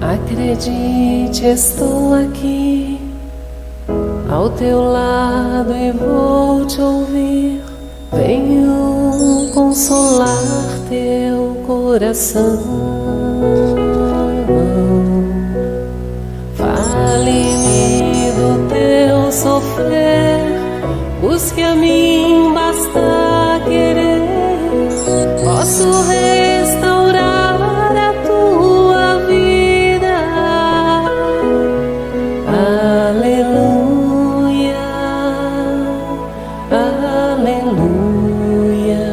Acredite, estou aqui ao teu lado e vou te ouvir. Venho consolar teu coração. Fale-me do teu sofrer, busque a mim, basta querer. Posso restaurar a tua vida. Aleluia, aleluia.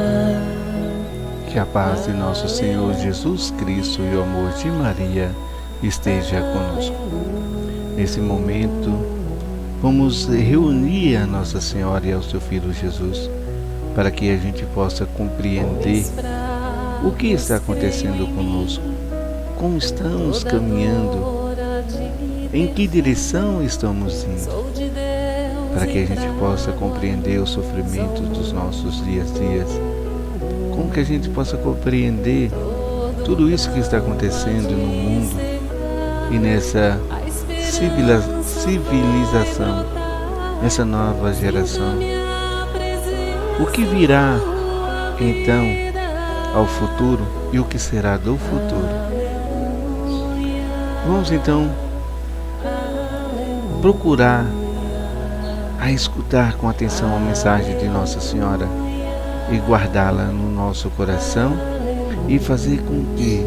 Que a paz de nosso Senhor Jesus Cristo e o amor de Maria esteja conosco. Nesse momento, vamos reunir a Nossa Senhora e ao seu Filho Jesus, para que a gente possa compreender o que está acontecendo conosco, como estamos caminhando, em que direção estamos indo, para que a gente possa compreender os sofrimentos dos nossos dias a dias, como que a gente possa compreender tudo isso que está acontecendo no mundo e nessa civilização, nessa nova geração. O que virá então ao futuro e o que será do futuro? Vamos então procurar a escutar com atenção a mensagem de Nossa Senhora e guardá-la no nosso coração e fazer com que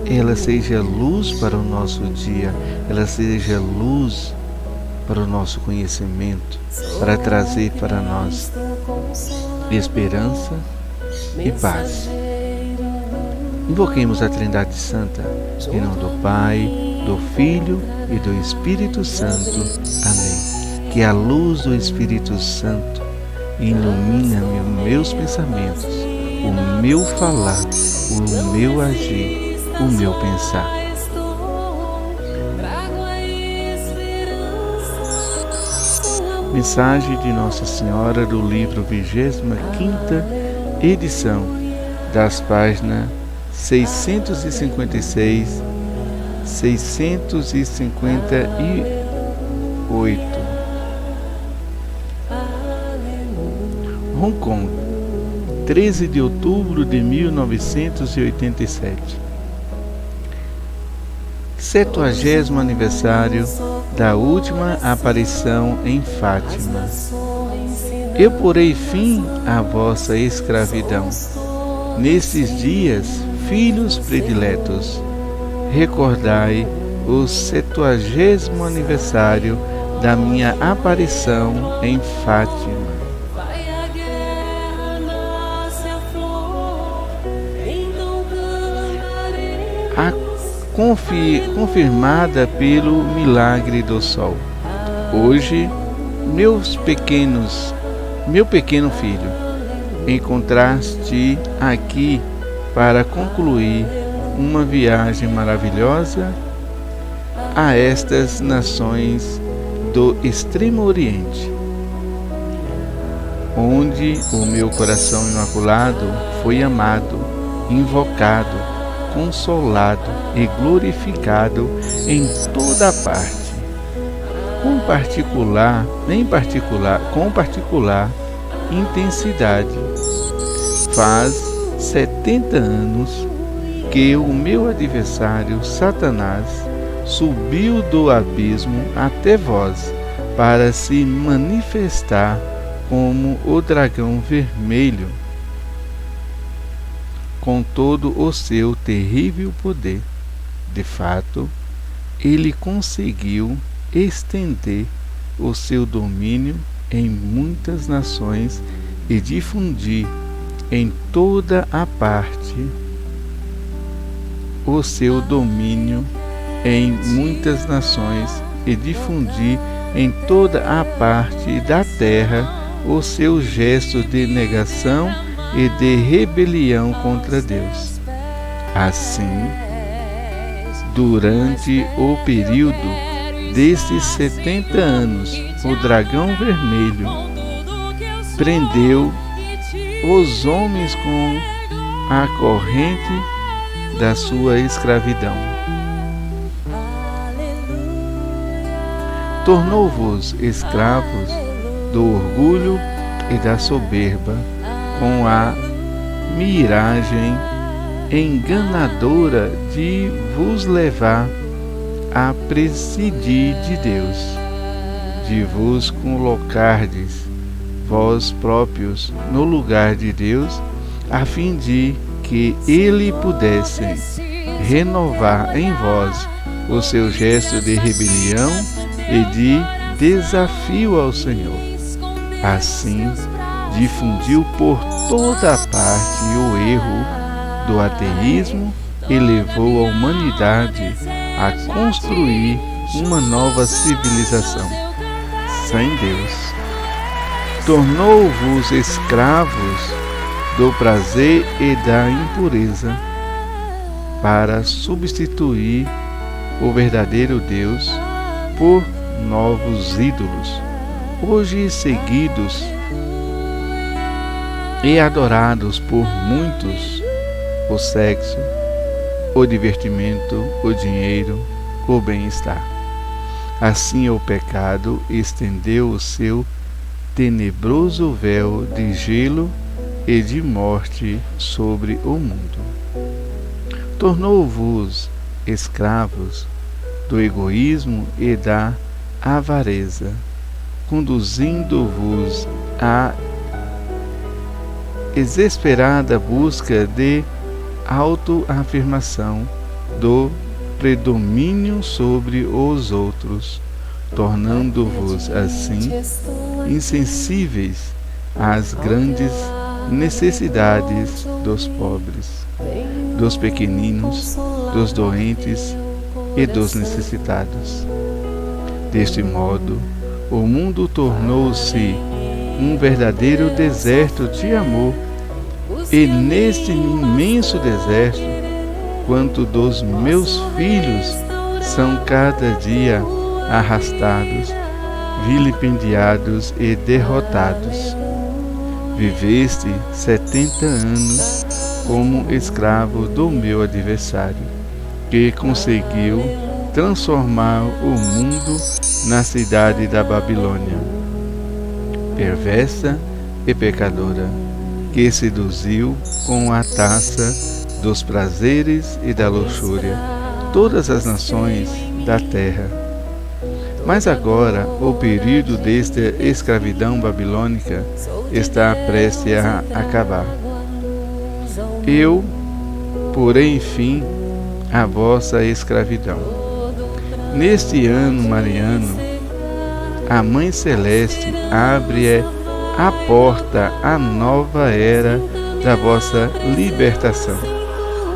ela seja luz para o nosso dia, ela seja luz para o nosso conhecimento, para trazer para nós esperança e paz. Invoquemos a Trindade Santa, em nome do Pai, do Filho e do Espírito Santo. Amém. Que a luz do Espírito Santo ilumine meus pensamentos, o meu falar, o meu agir, o meu pensar. Mensagem de Nossa Senhora do livro 25ª edição, das páginas 656, 658. Hong Kong, 13 de outubro de 1987. 70º aniversário da última aparição em Fátima. Eu porei fim à vossa escravidão. Nesses dias, filhos prediletos, recordai o 70º aniversário da minha aparição em Fátima. Confirmada pelo milagre do sol. Hoje, meu pequeno filho, encontraste aqui para concluir uma viagem maravilhosa a estas nações do Extremo Oriente, onde o meu coração imaculado foi amado, invocado, consolado e glorificado em toda parte, com particular intensidade. Faz 70 anos que o meu adversário Satanás subiu do abismo até vós para se manifestar como o dragão vermelho, com todo o seu terrível poder. De fato, ele conseguiu estender o seu domínio em muitas nações e difundir em toda a parte o seu domínio em muitas nações e difundir em toda a parte da terra o seu gesto de negação e de rebelião contra Deus. Assim, Durante o período destes 70 anos, o dragão vermelho prendeu os homens com a corrente da sua escravidão. Tornou-vos escravos do orgulho e da soberba, com a miragem enganadora de vos levar a presidir de Deus, de vos colocardes vós próprios no lugar de Deus, a fim de que Ele pudesse renovar em vós o seu gesto de rebelião e de desafio ao Senhor. Assim, difundiu por toda a parte o erro do ateísmo e levou a humanidade a construir uma nova civilização sem Deus. Tornou-vos escravos do prazer e da impureza, para substituir o verdadeiro Deus por novos ídolos, hoje seguidos e adorados por muitos: o sexo, o divertimento, o dinheiro, o bem-estar. Assim o pecado estendeu o seu tenebroso véu de gelo e de morte sobre o mundo. Tornou-vos escravos do egoísmo e da avareza, conduzindo-vos à desesperada busca de autoafirmação, do predomínio sobre os outros, tornando-vos assim insensíveis às grandes necessidades dos pobres, dos pequeninos, dos doentes e dos necessitados. Deste modo, o mundo tornou-se um verdadeiro deserto de amor, e neste imenso deserto, quanto dos meus filhos são cada dia arrastados, vilipendiados e derrotados. Viveste 70 anos como escravo do meu adversário, que conseguiu transformar o mundo na cidade da Babilônia, perversa e pecadora, que seduziu com a taça dos prazeres e da luxúria todas as nações da terra. Mas agora o período desta escravidão babilônica está prestes a acabar. Eu porei fim à vossa escravidão. Neste ano mariano, a Mãe Celeste abre a porta à nova era da vossa libertação.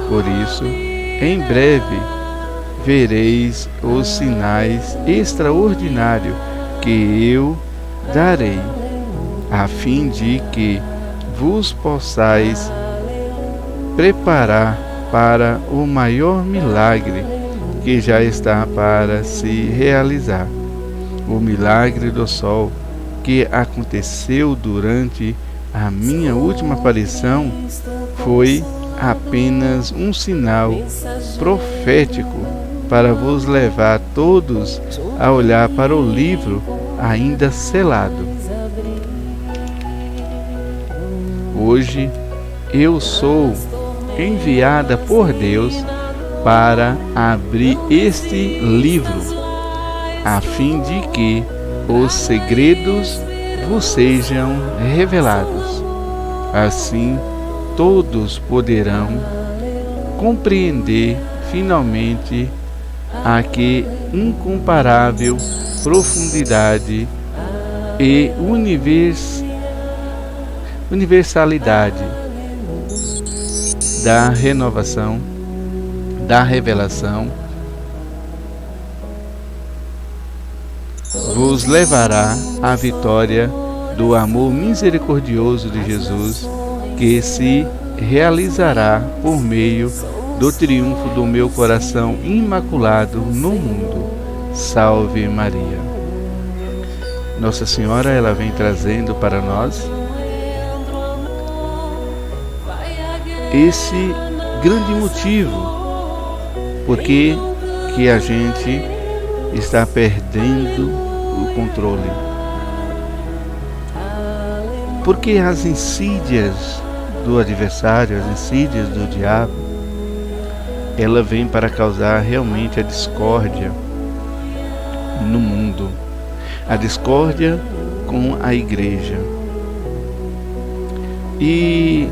Por isso, em breve, vereis os sinais extraordinários que eu darei, a fim de que vos possais preparar para o maior milagre que já está para se realizar. O milagre do sol, que aconteceu durante a minha última aparição, foi apenas um sinal profético para vos levar todos a olhar para o livro ainda selado. Hoje eu sou enviada por Deus para abrir este livro, a fim de que os segredos vos sejam revelados. Assim, todos poderão compreender finalmente a que incomparável profundidade e universalidade da renovação, da revelação, vos levará à vitória do amor misericordioso de Jesus, que se realizará por meio do triunfo do meu coração imaculado no mundo. Salve Maria. Nossa Senhora, ela vem trazendo para nós esse grande motivo porque que a gente está perdendo o controle. Porque as insídias do adversário, as insídias do diabo, ela vem para causar realmente a discórdia no mundo, a discórdia com a igreja. E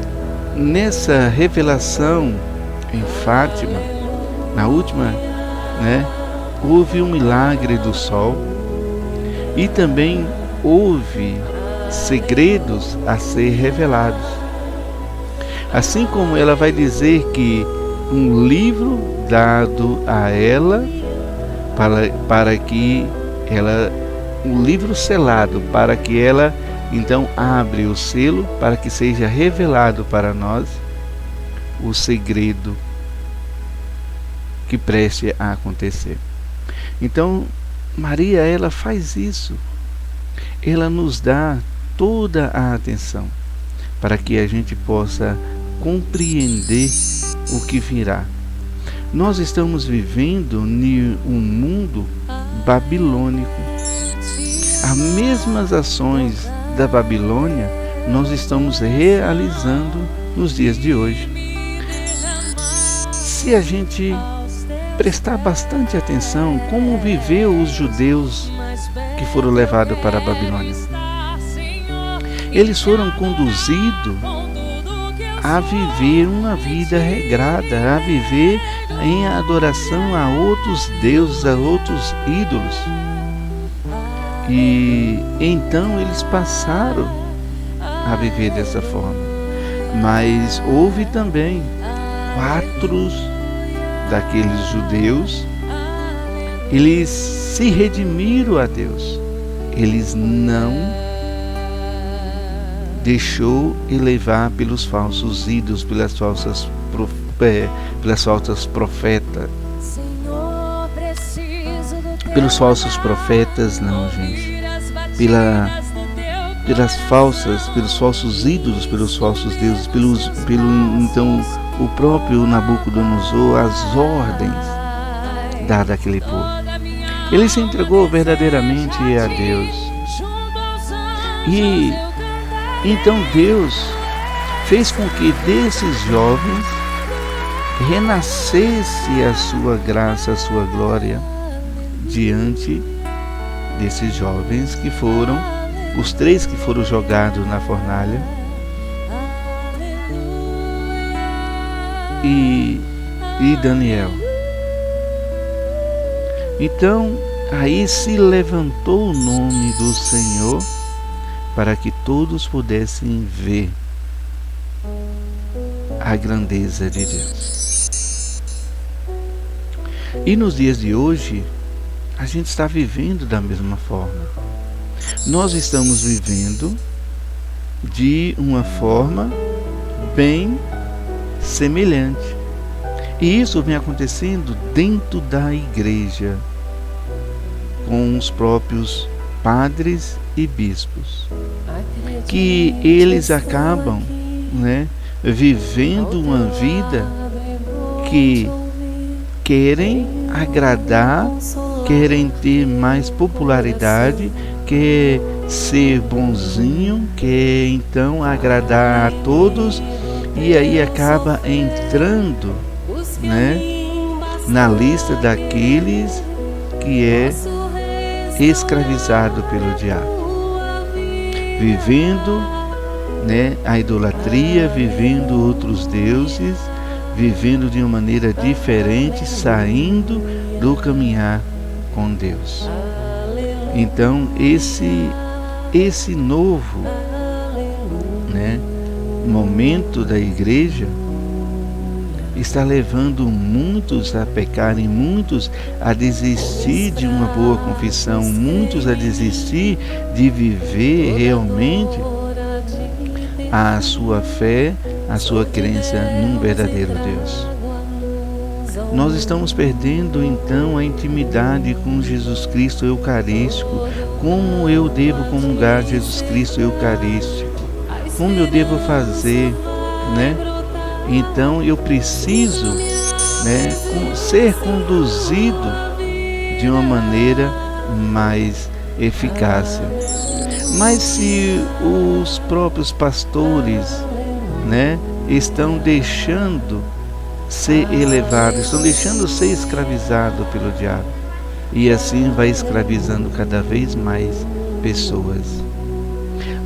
nessa revelação em Fátima, na última, houve um milagre do sol e também houve segredos a ser revelados. Assim como ela vai dizer que um livro dado a ela para que ela, um livro selado, para que ela então abre o selo para que seja revelado para nós o segredo que preste a acontecer. Então Maria, ela faz isso, ela nos dá toda a atenção para que a gente possa compreender o que virá. Nós estamos vivendo em um mundo babilônico. As mesmas ações da Babilônia nós estamos realizando nos dias de hoje. Se a gente prestar bastante atenção como viveu os judeus que foram levados para a Babilônia, eles foram conduzidos a viver uma vida regrada, a viver em adoração a outros deuses, a outros ídolos. E então eles passaram a viver dessa forma. Mas houve também 4 daqueles judeus, eles se redimiram a Deus. Eles não deixou levar pelos falsos ídolos, pelas falsas profetas. Pelos falsos profetas, não, gente. Pelos falsos ídolos, pelos falsos deuses, então o próprio Nabucodonosor, as ordens dadas àquele povo. Ele se entregou verdadeiramente a Deus. E então Deus fez com que desses jovens renascesse a sua graça, a sua glória diante desses jovens que foram, os 3 que foram jogados na fornalha e Daniel. Então aí se levantou o nome do Senhor para que todos pudessem ver a grandeza de Deus. E nos dias de hoje, a gente está vivendo da mesma forma. Nós estamos vivendo de uma forma bem semelhante. E isso vem acontecendo dentro da igreja, com os próprios padres e bispos, que eles acabam vivendo uma vida que querem agradar, querem ter mais popularidade, quer ser bonzinho, quer então agradar a todos, e aí acaba entrando na lista daqueles que é escravizado pelo diabo, vivendo a idolatria, vivendo outros deuses, vivendo de uma maneira diferente, saindo do caminhar com Deus. Então esse novo momento da igreja está levando muitos a pecarem, muitos a desistir de uma boa confissão, muitos a desistir de viver realmente a sua fé, a sua crença num verdadeiro Deus. nós estamos perdendo então a intimidade com Jesus Cristo Eucarístico. Como eu devo comungar Jesus Cristo Eucarístico? Como eu devo fazer, né? Então eu preciso, né, ser conduzido de uma maneira mais eficaz. Mas se os próprios pastores, né, estão deixando ser elevados, estão deixando ser escravizados pelo diabo, e assim vai escravizando cada vez mais pessoas.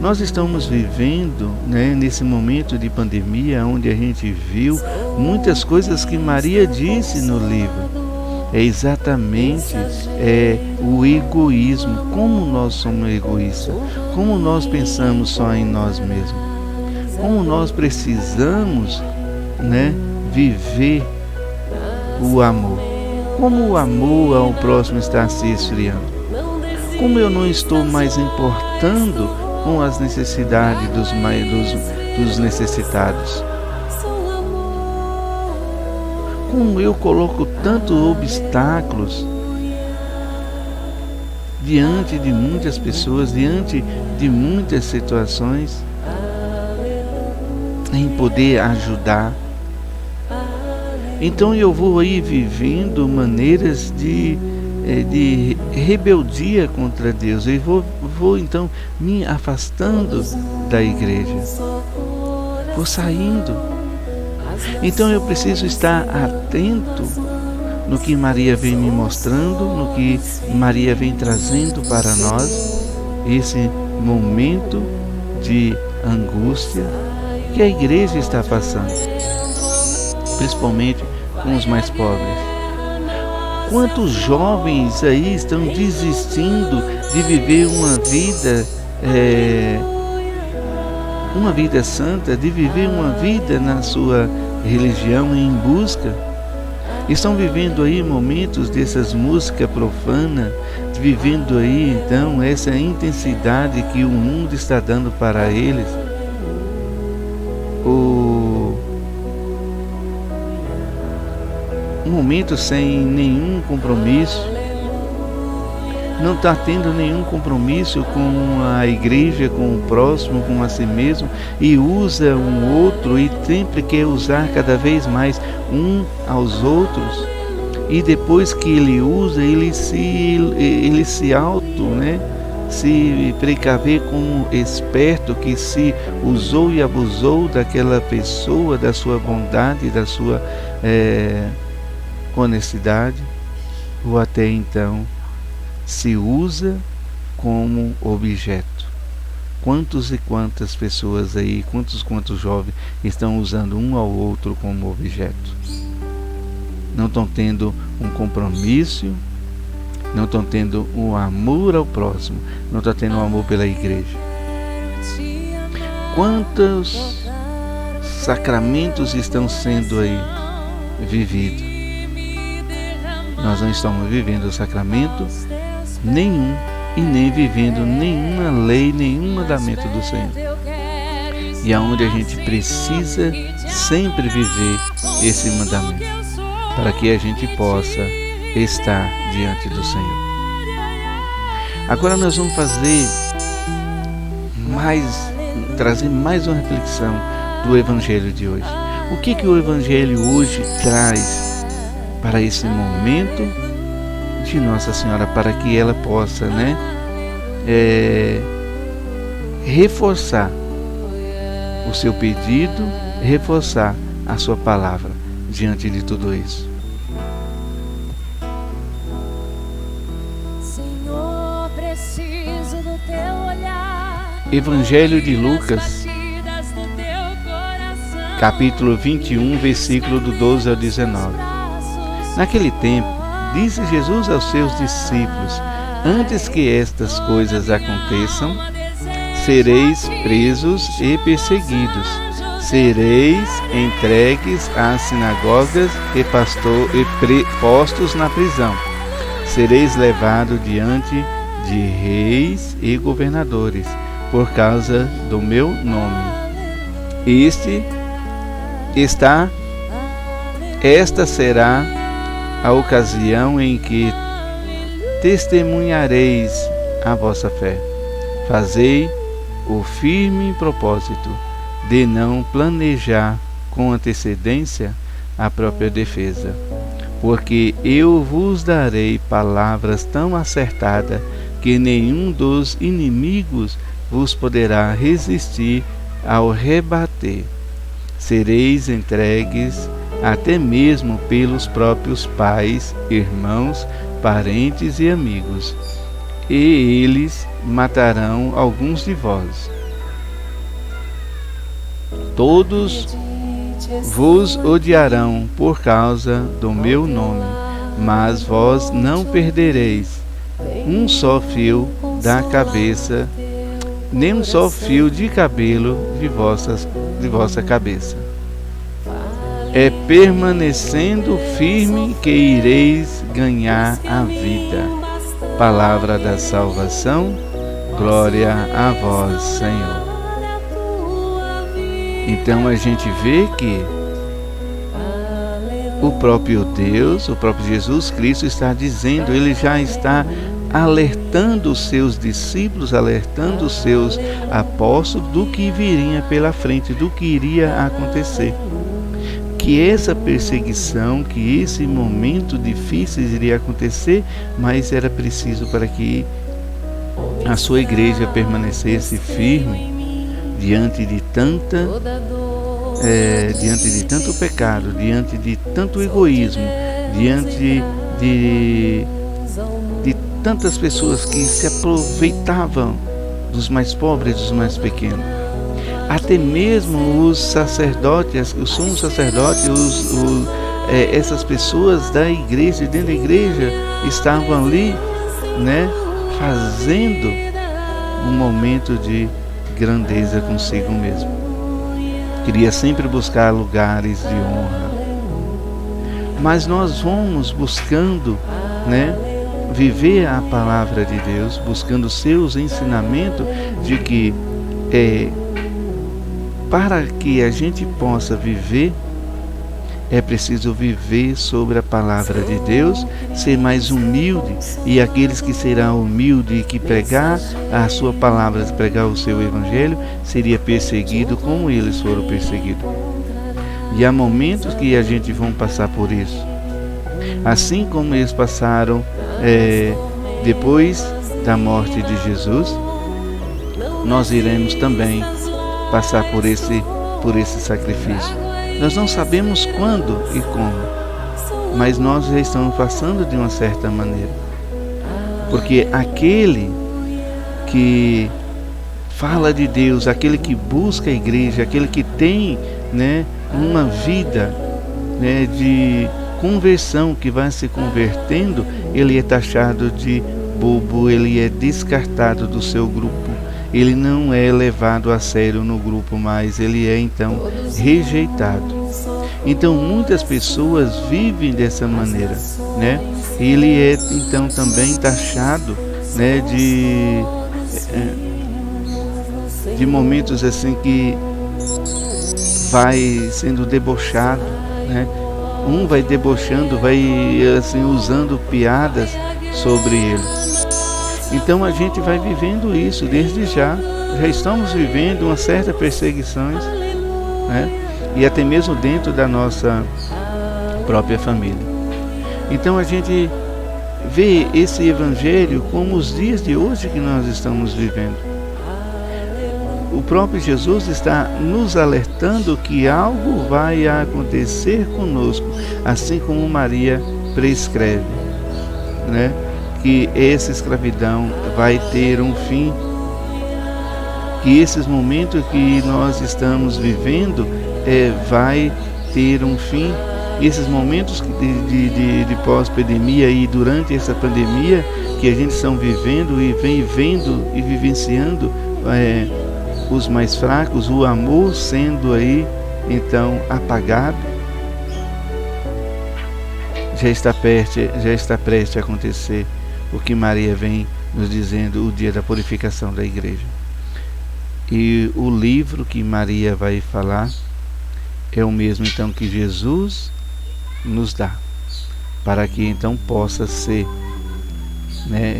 Nós estamos vivendo, né, nesse momento de pandemia, onde a gente viu muitas coisas que Maria disse no livro. É exatamente o egoísmo. Como nós somos egoístas, como nós pensamos só em nós mesmos, como nós precisamos, né, viver o amor. Como o amor ao próximo está se esfriando, como eu não estou mais importando com as necessidades dos necessitados, como eu coloco tantos obstáculos diante de muitas pessoas, diante de muitas situações, em poder ajudar. Então eu vou aí vivendo maneiras de rebeldia contra Deus. Eu vou então me afastando da igreja, vou saindo. Então eu preciso estar atento no que Maria vem me mostrando, no que Maria vem trazendo para nós, esse momento de angústia que a igreja está passando, principalmente com os mais pobres. Quantos jovens aí estão desistindo de viver uma vida santa, de viver uma vida na sua religião em busca? Estão vivendo aí momentos dessas músicas profanas, vivendo aí então essa intensidade que o mundo está dando para eles. Um momento sem nenhum compromisso, não está tendo nenhum compromisso com a igreja, com o próximo, com a si mesmo, e usa um outro e sempre quer usar cada vez mais um aos outros, e depois que ele usa, ele se precaver como esperto que se usou e abusou daquela pessoa, da sua bondade, da sua honestidade, ou até então se usa como objeto. Quantos e quantas pessoas aí, quantos jovens estão usando um ao outro como objeto? Não estão tendo um compromisso, não estão tendo um amor ao próximo, não estão tendo um amor pela igreja. Quantos sacramentos estão sendo aí vividos? Nós não estamos vivendo o sacramento nenhum e nem vivendo nenhuma lei, nenhum mandamento do Senhor. E aonde a gente precisa sempre viver esse mandamento, para que a gente possa estar diante do Senhor. Agora nós vamos trazer mais uma reflexão do Evangelho de hoje. O que o Evangelho hoje traz para esse momento de Nossa Senhora, para que ela possa, reforçar o seu pedido, reforçar a sua palavra diante de tudo isso. Senhor, preciso do teu olhar. Evangelho de Lucas, capítulo 21, versículo do 12 ao 19. Naquele tempo, disse Jesus aos seus discípulos: antes que estas coisas aconteçam, sereis presos e perseguidos, sereis entregues às sinagogas e postos na prisão, sereis levados diante de reis e governadores, por causa do meu nome. Esta será a ocasião em que testemunhareis a vossa fé. Fazei o firme propósito de não planejar com antecedência a própria defesa, porque eu vos darei palavras tão acertadas que nenhum dos inimigos vos poderá resistir ao rebater. Sereis entregues até mesmo pelos próprios pais, irmãos, parentes e amigos, e eles matarão alguns de vós. Todos vos odiarão por causa do meu nome, mas vós não perdereis um só fio da cabeça, nem um só fio de cabelo de vossa cabeça. É permanecendo firme que ireis ganhar a vida. Palavra da salvação, glória a vós, Senhor. Então a gente vê que o próprio Deus, o próprio Jesus Cristo está dizendo, ele já está alertando os seus discípulos, alertando os seus apóstolos do que viria pela frente, do que iria acontecer. Que essa perseguição, que esse momento difícil iria acontecer, mas era preciso para que a sua igreja permanecesse firme diante de tanto pecado, diante de tanto egoísmo, diante de tantas pessoas que se aproveitavam dos mais pobres, dos mais pequenos. Até mesmo os sacerdotes, os sumos sacerdotes, essas pessoas da igreja, dentro da igreja, estavam ali, fazendo um momento de grandeza consigo mesmo. Queria sempre buscar lugares de honra. Mas nós vamos buscando, viver a palavra de Deus, buscando seus ensinamentos de que para que a gente possa viver, é preciso viver sobre a palavra de Deus, ser mais humilde, e aqueles que serão humildes e que pregar a sua palavra, pregar o seu evangelho, seria perseguido como eles foram perseguidos. E há momentos que a gente vai passar por isso. Assim como eles passaram depois da morte de Jesus, nós iremos também passar por esse sacrifício. Nós não sabemos quando e como, mas nós já estamos passando de uma certa maneira. Porque aquele que fala de Deus, aquele que busca a igreja, aquele que tem uma vida de conversão, que vai se convertendo, ele é taxado de bobo, ele é descartado do seu grupo. Ele não é levado a sério no grupo, mas ele é então rejeitado. Então muitas pessoas vivem dessa maneira, Ele é então também taxado, de momentos assim que vai sendo debochado, Um vai debochando, vai assim usando piadas sobre ele. Então a gente vai vivendo isso desde já estamos vivendo uma certa perseguições, e até mesmo dentro da nossa própria família. Então a gente vê esse evangelho como os dias de hoje que nós estamos vivendo. O próprio Jesus está nos alertando que algo vai acontecer conosco, assim como Maria prescreve, que essa escravidão vai ter um fim, que esses momentos que nós estamos vivendo vai ter um fim. Esses momentos de pós-pandemia e durante essa pandemia que a gente está vivendo e vem vendo e vivenciando os mais fracos, o amor sendo aí então apagado, já está prestes a acontecer o que Maria vem nos dizendo, o dia da purificação da igreja. E o livro que Maria vai falar é o mesmo então que Jesus nos dá. para que então possa ser,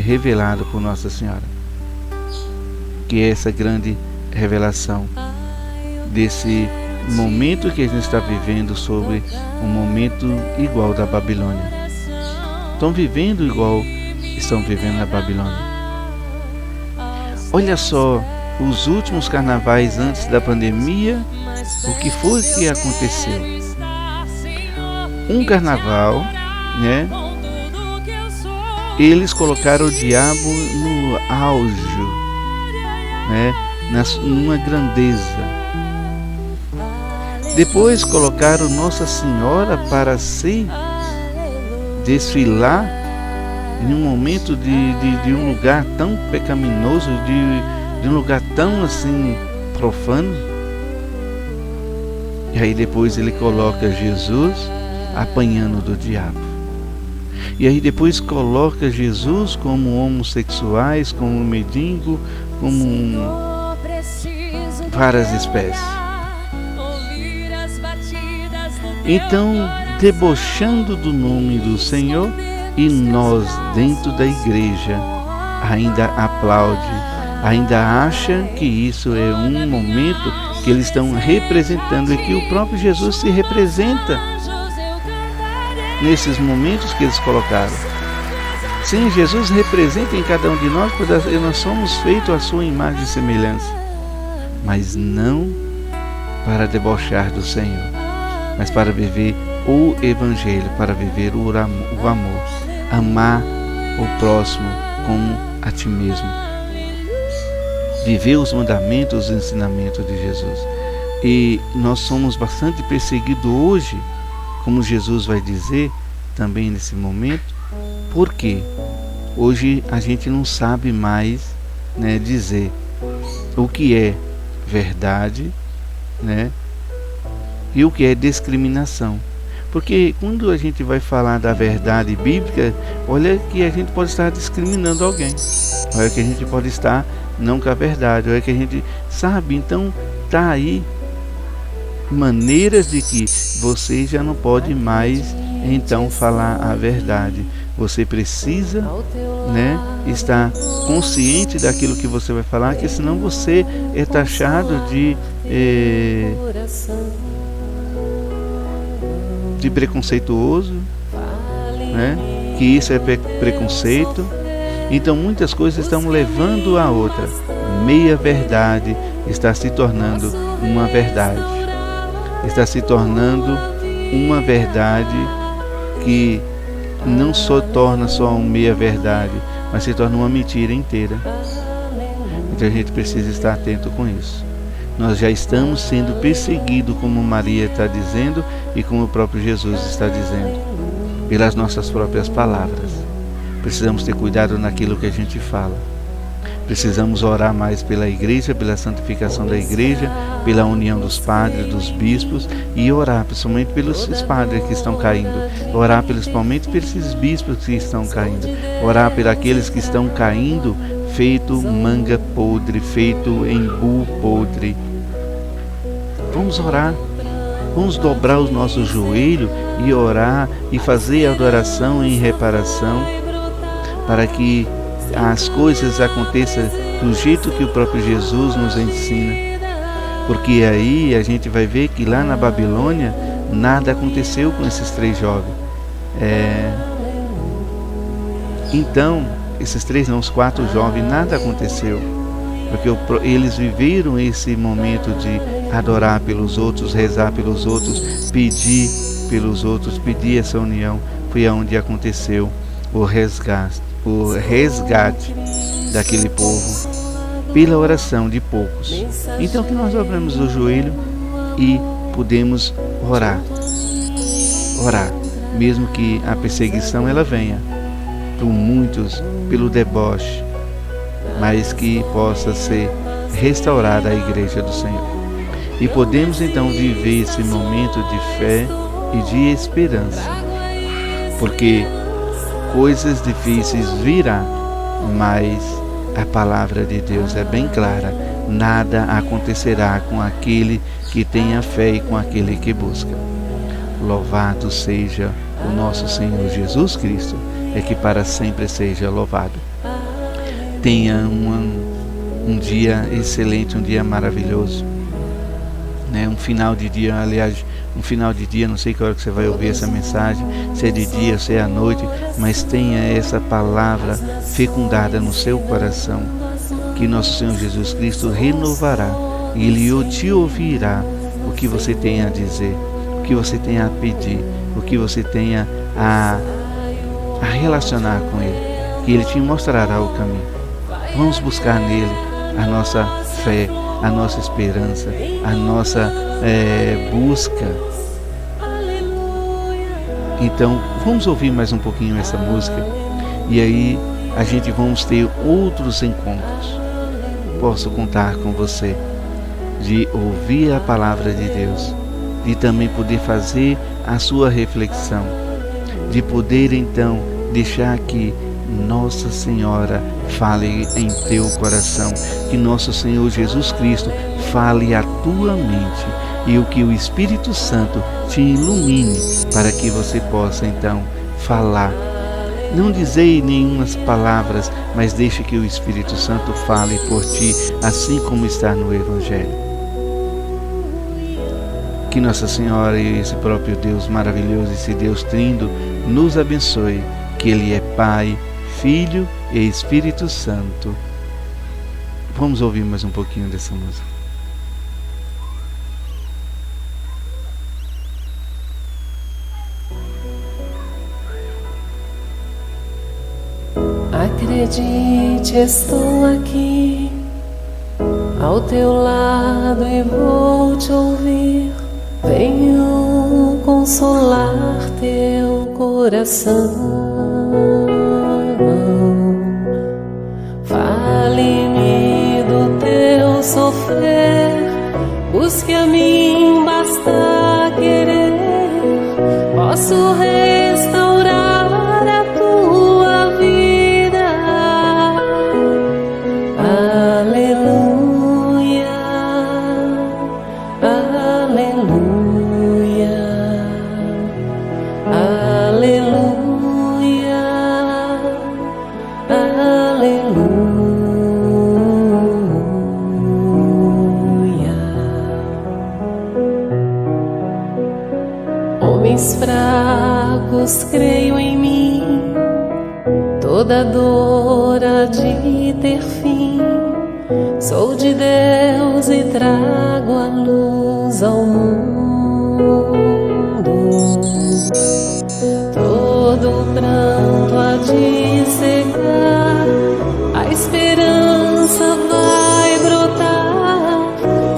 revelado por Nossa Senhora. Que é essa grande revelação desse momento que a gente está vivendo sobre um momento igual da Babilônia. Estão vivendo igual estão vivendo na Babilônia. Olha só, os últimos carnavais antes da pandemia, o que foi que aconteceu? Um carnaval, eles colocaram o diabo no auge, numa grandeza. Depois colocaram Nossa Senhora para se desfilar em um momento de um lugar tão pecaminoso, de um lugar tão assim profano. E aí depois ele coloca Jesus apanhando do diabo. E aí depois coloca Jesus como homossexuais, como mendigo, como várias espécies. Então, debochando do nome do Senhor, e nós dentro da igreja ainda aplaude, ainda acha que isso é um momento que eles estão representando e que o próprio Jesus se representa nesses momentos que eles colocaram. Sim, Jesus representa em cada um de nós, porque nós somos feitos à sua imagem e semelhança, mas não para debochar do Senhor, mas para viver o Evangelho, para viver o amor, amar o próximo como a ti mesmo, viver os mandamentos, os ensinamentos de Jesus. E nós somos bastante perseguidos hoje, como Jesus vai dizer também nesse momento. Por quê? Hoje a gente não sabe mais dizer o que é verdade, e o que é discriminação. Porque quando a gente vai falar da verdade bíblica, olha que a gente pode estar discriminando alguém, olha que a gente pode estar não com a verdade, olha que a gente sabe. Então tá aí maneiras de que você já não pode mais então falar a verdade. Você precisa estar consciente daquilo que você vai falar, que senão você é taxado de preconceituoso, que isso é preconceito. Então muitas coisas estão levando a outra. Meia verdade está se tornando uma verdade, está se tornando uma verdade que não só torna só uma meia verdade, mas se torna uma mentira inteira. Então a gente precisa estar atento com isso. Nós já estamos sendo perseguidos, como Maria está dizendo e como o próprio Jesus está dizendo, pelas nossas próprias palavras. Precisamos ter cuidado naquilo que a gente fala. Precisamos orar mais pela igreja, pela santificação da igreja, pela união dos padres, dos bispos, e orar principalmente pelos padres que estão caindo, orar principalmente pelos bispos que estão caindo, orar por aqueles que estão caindo feito manga podre, feito embu podre. Vamos orar, vamos dobrar os nossos joelhos e orar e fazer a adoração em reparação, para que as coisas aconteçam do jeito que o próprio Jesus nos ensina. Porque aí a gente vai ver que lá na Babilônia nada aconteceu com esses 3 jovens. Então, esses 3 não, os 4 jovens, nada aconteceu, porque eles viveram esse momento de adorar pelos outros, rezar pelos outros, pedir pelos outros, pedir essa união. Foi aonde aconteceu o resgate daquele povo pela oração de poucos. Então que nós dobramos o joelho e podemos orar, mesmo que a perseguição ela venha por muitos, pelo deboche, mas que possa ser restaurada a igreja do Senhor. E podemos então viver esse momento de fé e de esperança, porque coisas difíceis virá, mas a palavra de Deus é bem clara: nada acontecerá com aquele que tem a fé e com aquele que busca. Louvado seja o nosso Senhor Jesus Cristo, é que para sempre seja louvado. Tenha um dia excelente, um dia maravilhoso, né? Um final de dia, aliás, não sei que hora que você vai ouvir essa mensagem, se é de dia, se é à noite, mas tenha essa palavra fecundada no seu coração, que nosso Senhor Jesus Cristo renovará e Ele te ouvirá o que você tem a dizer, o que você tem a pedir, o que você tenha a relacionar com Ele, que Ele te mostrará o caminho. Vamos buscar nele a nossa fé, a nossa esperança, a nossa busca. Então, vamos ouvir mais um pouquinho essa música e aí a gente vamos ter outros encontros. Posso contar com você de ouvir a palavra de Deus, de também poder fazer a sua reflexão, de poder então deixar que Nossa Senhora fale em teu coração, que nosso Senhor Jesus Cristo fale a tua mente e o que o Espírito Santo te ilumine para que você possa então falar. Não dizer nenhumas palavras, mas deixe que o Espírito Santo fale por ti, assim como está no Evangelho. Que Nossa Senhora e esse próprio Deus maravilhoso, esse Deus Trino, nos abençoe, que Ele é Pai, Filho e Espírito Santo. Vamos ouvir mais um pouquinho dessa música. Acredite, estou aqui ao teu lado e vou te ouvir. Venho consolar teu coração. Fale-me do teu sofrer, busque a mim, basta querer. Posso restaurar a tua vida. Aleluia, aleluia, aleluia, aleluia. Homens fracos, creio em mim, toda dor há de ter fim. Sou de Deus e trago a luz ao mundo. Todo pranto há de secar, a esperança vai brotar.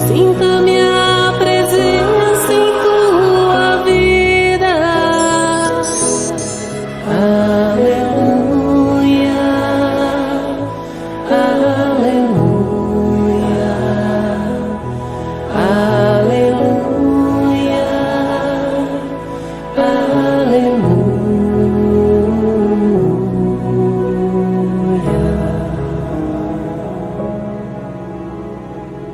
Sinta minha presença em tua vida. Aleluia, aleluia, aleluia, aleluia.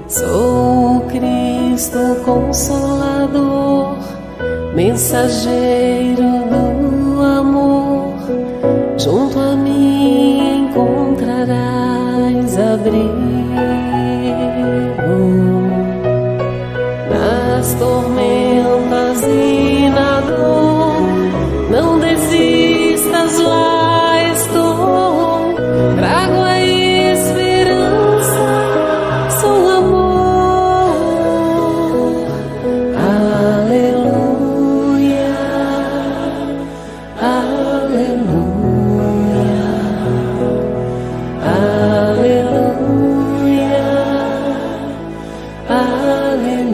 Sou o Cristo Consolador, mensageiro do amor. Junto a mim encontrarás abrigo. Nas tormentas e na dor, não desistas, lá estou. Trago a esperança, sou amor. Aleluia, aleluia, aleluia, aleluia.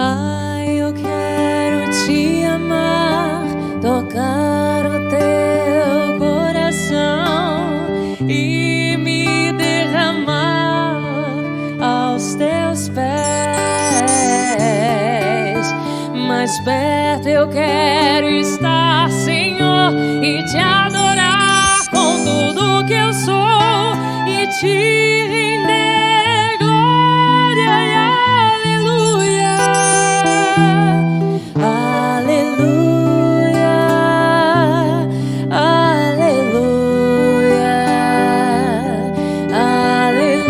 Ai, eu quero te amar, tocar o teu coração e me derramar aos teus pés. Mais perto eu quero estar, Senhor, e te adorar. tudo que eu sou e te render glória e aleluia. Aleluia, aleluia, aleluia,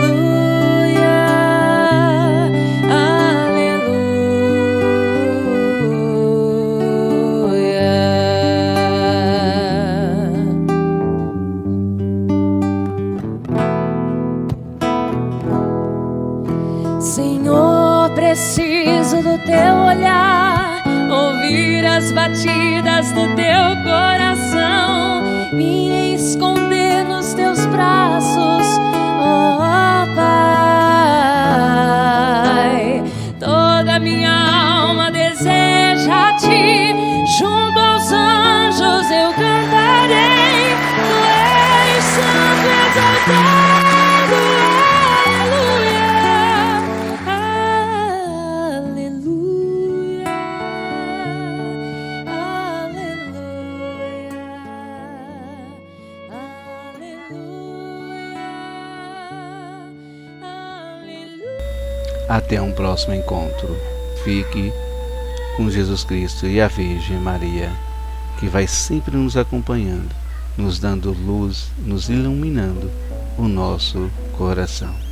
Senhor, preciso do teu olhar, ouvir as batidas do teu coração, me esconder nos teus braços, ó Pai. Toda minha alma deseja ti, junto aos anjos eu cantarei. Tu és santo, exaltado. Até um próximo encontro. Fique com Jesus Cristo e a Virgem Maria, que vai sempre nos acompanhando, nos dando luz, nos iluminando o nosso coração.